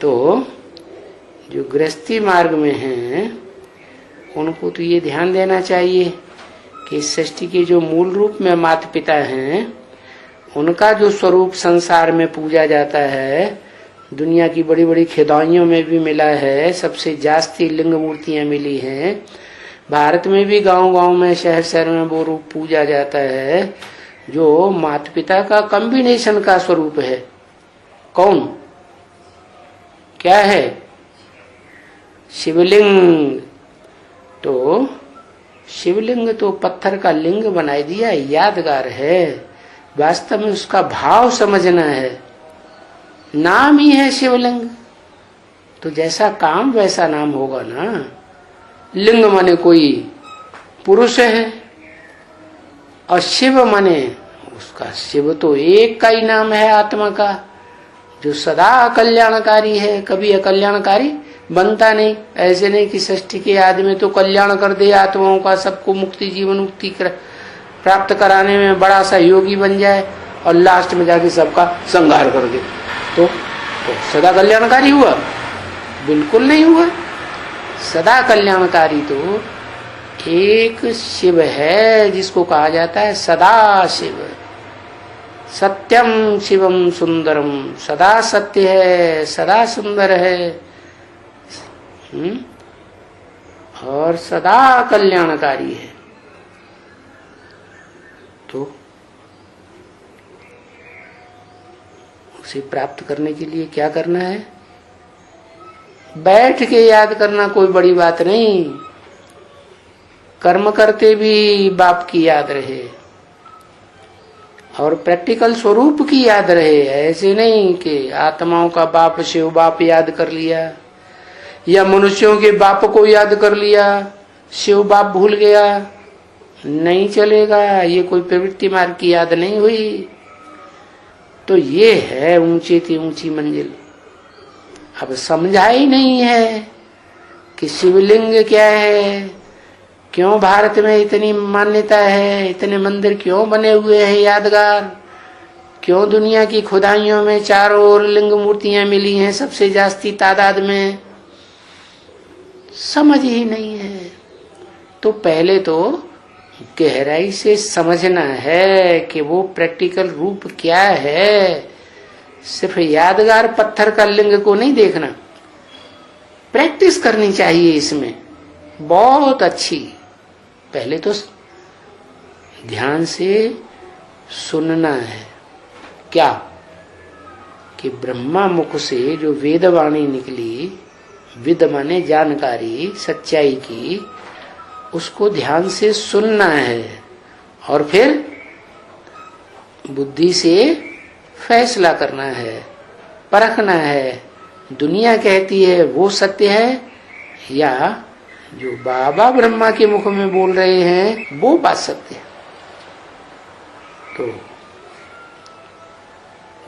तो जो गृहस्थी मार्ग में हैं उनको तो ये ध्यान देना चाहिए कि सृष्टि के जो मूल रूप में माता पिता हैं उनका जो स्वरूप संसार में पूजा जाता है, दुनिया की बड़ी बड़ी खुदाइयों में भी मिला है, सबसे जास्ती लिंग मूर्तियां मिली हैं। भारत में भी गांव गांव में शहर शहर में वो रूप पूजा जाता है जो माता पिता का कॉम्बिनेशन का स्वरूप है। कौन क्या है? शिवलिंग। तो शिवलिंग तो पत्थर का लिंग बनाई दिया, यादगार है। वास्तव में उसका भाव समझना है। नाम ही है शिवलिंग, तो जैसा काम वैसा नाम होगा ना। लिंग माने कोई पुरुष है और शिव माने उसका, शिव तो एक का ही नाम है आत्मा का, जो सदा कल्याणकारी है, कभी अकल्याणकारी बनता नहीं। ऐसे नहीं कि सृष्टि के आदि में तो कल्याण कर दे आत्माओं का, सबको मुक्ति जीवन मुक्ति प्राप्त कराने में बड़ा सहयोगी बन जाए और लास्ट में जाके सबका संहार कर दे, तो सदा कल्याणकारी हुआ? बिल्कुल नहीं हुआ। सदा कल्याणकारी तो एक शिव है जिसको कहा जाता है सदा शिव। सत्यम शिवम सुंदरम, सदा सत्य है, सदा सुंदर है, और सदा कल्याणकारी है। तो उसे प्राप्त करने के लिए क्या करना है? बैठ के याद करना कोई बड़ी बात नहीं। कर्म करते भी बाप की याद रहे और प्रैक्टिकल स्वरूप की याद रहे। ऐसे नहीं कि आत्माओं का बाप शिव बाप याद कर लिया या मनुष्यों के बाप को याद कर लिया, शिव बाप भूल गया, नहीं चलेगा। ये कोई प्रवृत्ति मार्ग की याद नहीं हुई। तो ये है ऊंची थी ऊंची मंजिल। अब समझा ही नहीं है कि शिवलिंग क्या है, क्यों भारत में इतनी मान्यता है, इतने मंदिर क्यों बने हुए हैं यादगार, क्यों दुनिया की खुदाइयों में चारों ओर लिंग मूर्तियां मिली हैं सबसे जास्ती तादाद में, समझ ही नहीं है। तो पहले तो गहराई से समझना है कि वो प्रैक्टिकल रूप क्या है। सिर्फ यादगार पत्थर का लिंग को नहीं देखना, प्रैक्टिस करनी चाहिए इसमें बहुत अच्छी। पहले तो ध्यान से सुनना है क्या कि ब्रह्मा मुख से जो वेदवाणी निकली, विद माने जानकारी सच्चाई की, उसको ध्यान से सुनना है और फिर बुद्धि से फैसला करना है, परखना है। दुनिया कहती है वो सत्य है या जो बाबा ब्रह्मा के मुख में बोल रहे हैं वो बात सत्य है। तो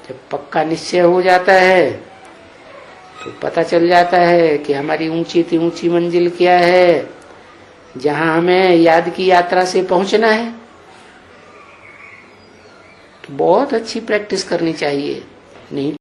जब पक्का निश्चय हो जाता है तो पता चल जाता है कि हमारी ऊंची थी ऊंची मंजिल क्या है, जहां हमें याद की यात्रा से पहुंचना है। तो बहुत अच्छी प्रैक्टिस करनी चाहिए। नहीं